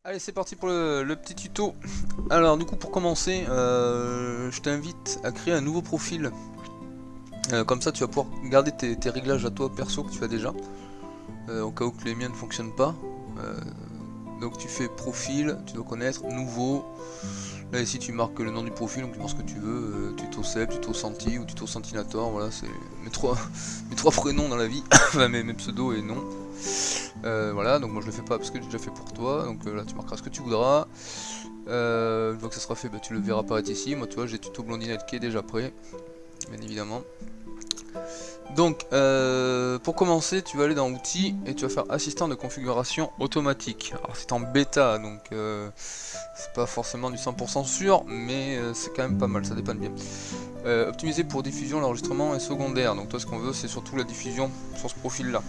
Allez, c'est parti pour le petit tuto. Alors du coup, pour commencer, je t'invite à créer un nouveau profil. Comme ça tu vas pouvoir garder tes réglages à toi perso que tu as déjà, au cas où que les miens ne fonctionnent pas. Donc tu fais profil, tu dois connaître, nouveau. Là ici tu marques le nom du profil, donc tu marques ce que tu veux, tuto Seb, tuto Santi ou tuto Santinator, voilà, c'est mes trois prénoms dans la vie, enfin mes pseudos et noms. Voilà, donc moi je le fais pas parce que j'ai déjà fait pour toi, donc là tu marqueras ce que tu voudras. Une fois que ça sera fait, bah, tu le verras apparaître ici. Moi tu vois, j'ai tuto blondinette qui est déjà prêt, bien évidemment. Donc pour commencer, tu vas aller dans outils et tu vas faire assistant de configuration automatique. Alors c'est en bêta, donc c'est pas forcément du 100% sûr, mais c'est quand même pas mal, ça dépanne bien. Optimiser pour diffusion, l'enregistrement est secondaire. Donc toi ce qu'on veut c'est surtout la diffusion sur ce profil là.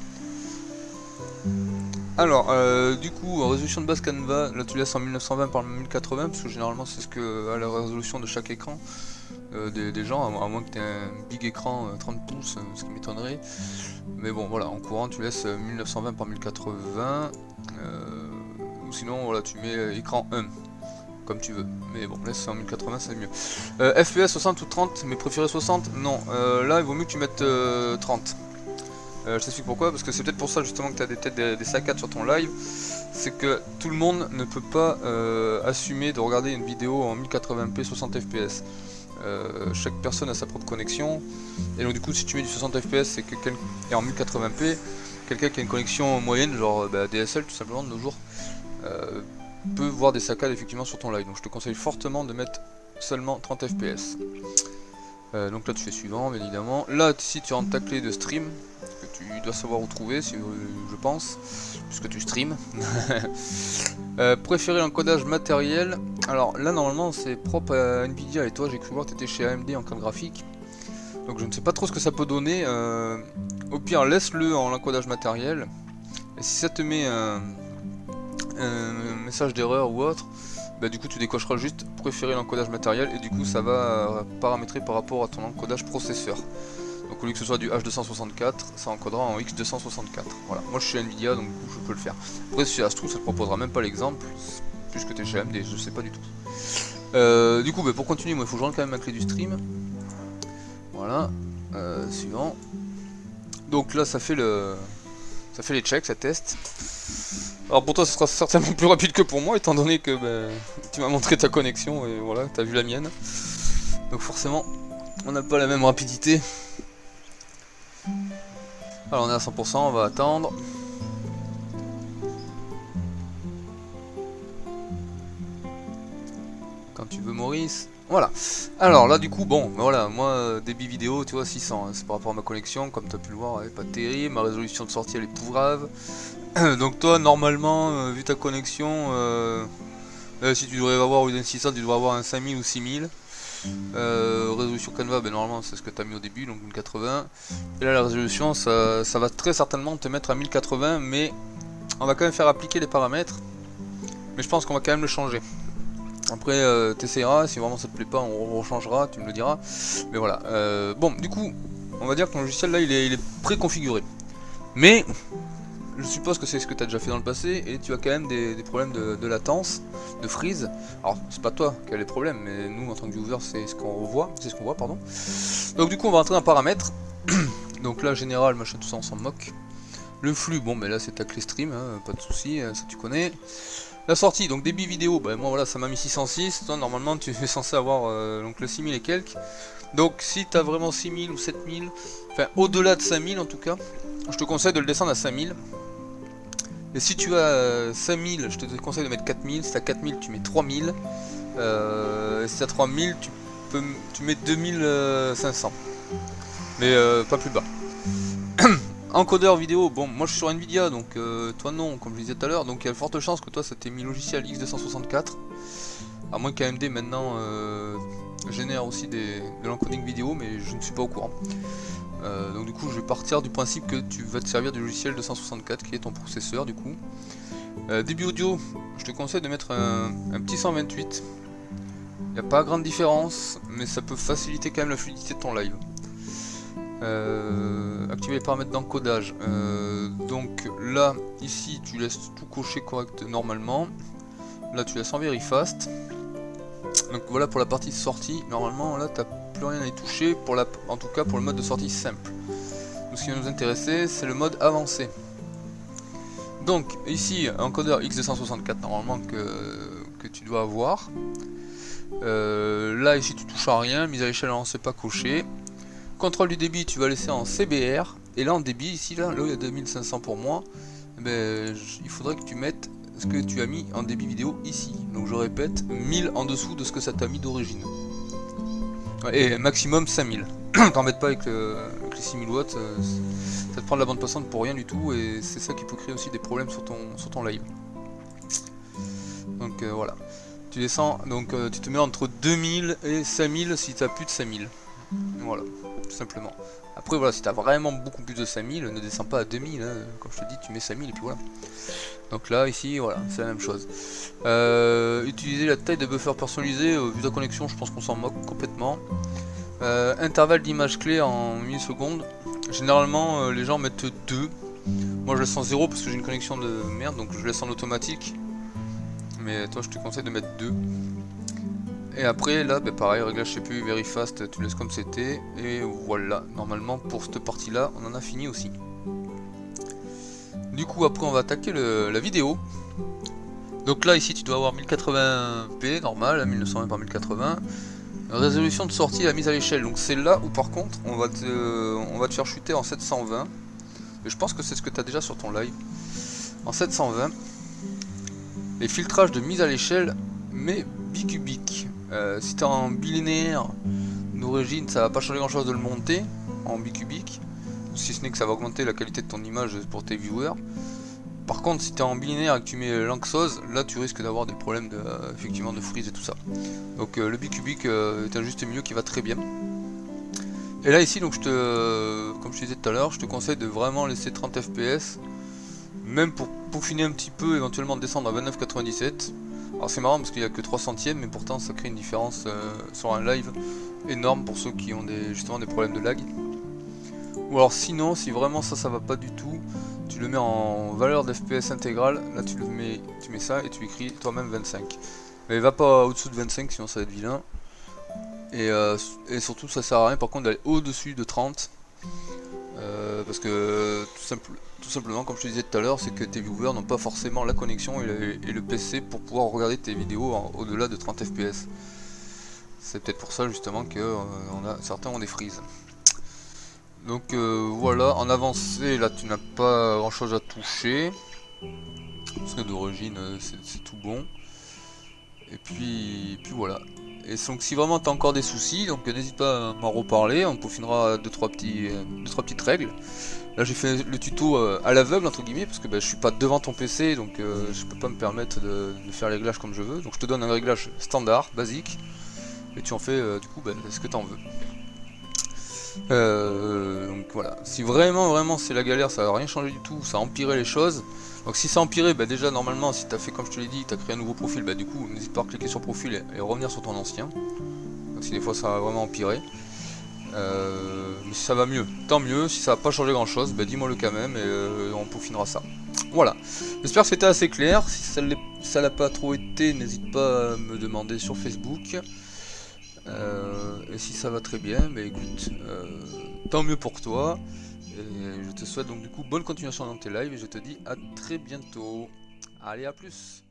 Alors, du coup, résolution de base Canva, là tu laisses en 1920 par 1080 parce que généralement c'est ce que a la résolution de chaque écran des gens, à moins que tu aies un big écran 30 pouces, ce qui m'étonnerait. Mais bon, voilà, en courant tu laisses 1920 par 1080, ou sinon voilà, tu mets écran 1, comme tu veux. Mais bon, laisse en 1080, c'est mieux. FPS 60 ou 30, mais préféré 60? Non, là il vaut mieux que tu mettes 30. Je t'explique pourquoi, parce que c'est peut-être pour ça justement que tu as peut-être des saccades sur ton live. C'est que tout le monde ne peut pas assumer de regarder une vidéo en 1080p 60 fps. Chaque personne a sa propre connexion, et donc du coup si tu mets du 60 fps c'est que et en 1080p, quelqu'un qui a une connexion moyenne, genre DSL tout simplement de nos jours, peut voir des saccades effectivement sur ton live. Donc je te conseille fortement de mettre seulement 30 fps. Donc là tu fais suivant bien évidemment. Là si tu rentres ta clé de stream, que tu dois savoir où trouver, si, je pense, puisque tu streams. Préférer l'encodage matériel. Alors là normalement c'est propre à Nvidia, et toi j'ai cru voir que tu étais chez AMD en carte graphique. Donc je ne sais pas trop ce que ça peut donner. Au pire laisse-le en encodage matériel. Et si ça te met un message d'erreur ou autre, bah du coup tu décocheras juste préférer l'encodage matériel, et du coup ça va paramétrer par rapport à ton encodage processeur. Donc au lieu que ce soit du H264, ça encodera en X264. Voilà, moi je suis Nvidia donc du coup je peux le faire. Après si Astro ça te proposera même pas l'exemple, puisque tu es chez AMD, je sais pas du tout. Du coup bah, pour continuer, moi il faut que je rentre quand même ma clé du stream. Voilà, suivant. Donc là ça fait les checks, ça teste. Alors pour toi ce sera certainement plus rapide que pour moi, étant donné que bah, tu m'as montré ta connexion et voilà, tu as vu la mienne. Donc forcément on n'a pas la même rapidité. Alors on est à 100%, on va attendre. Quand tu veux Maurice. Voilà. Alors là du coup, bon, voilà, moi débit vidéo, tu vois, 600, hein, c'est par rapport à ma connexion, comme tu as pu le voir, elle est pas terrible, ma résolution de sortie elle est pourrave. Donc toi, normalement, vu ta connexion, si tu devrais avoir une 600, tu devrais avoir un 5000 ou 6000. Résolution Canva, ben normalement c'est ce que tu as mis au début, donc 1080. Et là la résolution, ça va très certainement te mettre à 1080, mais on va quand même faire appliquer les paramètres. Mais je pense qu'on va quand même le changer. Après t'essayeras, si vraiment ça te plaît pas on rechangera, tu me le diras. Mais voilà, bon du coup on va dire que ton logiciel là il est préconfiguré. Mais je suppose que c'est ce que tu as déjà fait dans le passé, et tu as quand même des problèmes de latence, de freeze. Alors c'est pas toi qui as les problèmes, mais nous en tant que viewer c'est ce qu'on voit, pardon. Donc du coup on va rentrer dans paramètres. Donc là général, machin, tout ça on s'en moque. Le flux, bon ben là c'est ta clé stream, hein, pas de soucis, ça tu connais. La sortie, donc débit vidéo, ben moi voilà ça m'a mis 606, toi normalement tu es censé avoir donc le 6000 et quelques. Donc si tu as vraiment 6000 ou 7000, enfin au-delà de 5000 en tout cas, je te conseille de le descendre à 5000. Et si tu as 5000, je te conseille de mettre 4000, si tu as 4000 tu mets 3000, et si tu as 3000 tu mets 2500, mais pas plus bas. Encodeur vidéo, bon moi je suis sur Nvidia donc toi non comme je disais tout à l'heure, donc il y a de fortes chances que toi ça t'ait mis logiciel X264, à moins qu'AMD maintenant génère aussi de l'encoding vidéo, mais je ne suis pas au courant. Donc du coup je vais partir du principe que tu vas te servir du logiciel 264 qui est ton processeur du coup. Débit audio, je te conseille de mettre un petit 128. Il n'y a pas grande différence, mais ça peut faciliter quand même la fluidité de ton live. Activer les paramètres d'encodage. Donc là, ici, tu laisses tout cocher correct normalement. Là tu laisses en very fast. Donc voilà pour la partie sortie. Normalement là t'as plus rien à y toucher, en tout cas pour le mode de sortie simple. Donc, ce qui va nous intéresser c'est le mode avancé. Donc ici encodeur X264 normalement que tu dois avoir. Là ici tu touches à rien, mise à l'échelle on ne sait pas cocher. Contrôle du débit tu vas laisser en CBR. Et là en débit ici là il y a 2500 pour moi. Il faudrait que tu mettes ce que tu as mis en débit vidéo ici. Donc je répète, 1000 en dessous de ce que ça t'a mis d'origine. Et maximum 5000. T'embête pas avec les 6000 watts, ça te prend de la bande passante pour rien du tout et c'est ça qui peut créer aussi des problèmes sur ton live. Donc voilà. Tu descends, donc tu te mets entre 2000 et 5000 si tu as plus de 5000. Voilà, tout simplement. Après voilà, si tu as vraiment beaucoup plus de 5000, ne descends pas à 2000, hein. Comme je te dis, tu mets 5000 et puis voilà. Donc là, ici, voilà, c'est la même chose. Utiliser la taille de buffer personnalisé, vu la connexion, je pense qu'on s'en moque complètement. Intervalle d'image clé en millisecondes. Généralement, les gens mettent 2. Moi, je laisse en 0 parce que j'ai une connexion de merde, donc je laisse en automatique. Mais toi, je te conseille de mettre 2. Et après, là, pareil, réglage, je sais plus, very fast, tu laisses comme c'était. Et voilà, normalement, pour cette partie-là, on en a fini aussi. Du coup, après, on va attaquer la vidéo. Donc là, ici, tu dois avoir 1080p, normal, 1920 par 1080. Résolution de sortie, la mise à l'échelle. Donc c'est là où, par contre, on va te faire chuter en 720. Et je pense que c'est ce que tu as déjà sur ton live. En 720. Les filtrages de mise à l'échelle, mais bicubique. Si tu es en bilinéaire d'origine, ça va pas changer grand chose de le monter en bicubique. Si ce n'est que ça va augmenter la qualité de ton image pour tes viewers. Par contre, si tu es en bilinéaire et que tu mets Lanczos, là tu risques d'avoir des problèmes effectivement de freeze et tout ça. Donc le bicubique est un juste milieu qui va très bien. Et là ici, donc comme je te disais tout à l'heure, je te conseille de vraiment laisser 30 fps. Même pour peaufiner un petit peu, éventuellement descendre à 29,97. Alors c'est marrant parce qu'il n'y a que 3 centièmes, mais pourtant ça crée une différence sur un live énorme pour ceux qui ont justement des problèmes de lag. Ou alors sinon, si vraiment ça va pas du tout, tu le mets en valeur d'FPS intégrale, là tu mets ça et tu écris toi-même 25. Mais va pas au-dessous de 25 sinon ça va être vilain. Et surtout ça sert à rien par contre d'aller au-dessus de 30. Parce que tout simplement, comme je te disais tout à l'heure, c'est que tes viewers n'ont pas forcément la connexion et le PC pour pouvoir regarder tes vidéos au-delà de 30 fps. C'est peut-être pour ça justement que certains ont des freezes. Donc voilà, en avancée, là tu n'as pas grand chose à toucher. Parce que d'origine c'est tout bon. Et puis voilà. Et donc si vraiment tu as encore des soucis, donc n'hésite pas à m'en reparler, on peaufinera 2-3 petites règles. Là j'ai fait le tuto à l'aveugle entre guillemets, parce que je suis pas devant ton PC, donc je peux pas me permettre de faire les réglages comme je veux. Donc je te donne un réglage standard, basique, et tu en fais du coup ce que tu en veux. Donc voilà, si vraiment c'est la galère, ça va rien changer du tout, ça a empiré les choses. Donc si ça a empiré, déjà normalement si tu as fait comme je te l'ai dit, tu as créé un nouveau profil, du coup n'hésite pas à cliquer sur profil et revenir sur ton ancien. Donc si des fois ça va vraiment empirer. Mais si ça va mieux, tant mieux. Si ça va pas changer grand chose, dis-moi le quand même et on peaufinera ça. Voilà, j'espère que c'était assez clair. Si ça l'a pas trop été, n'hésite pas à me demander sur Facebook. Et si ça va très bien, écoute, tant mieux pour toi. Et je te souhaite donc du coup bonne continuation dans tes lives et je te dis à très bientôt. Allez, à plus.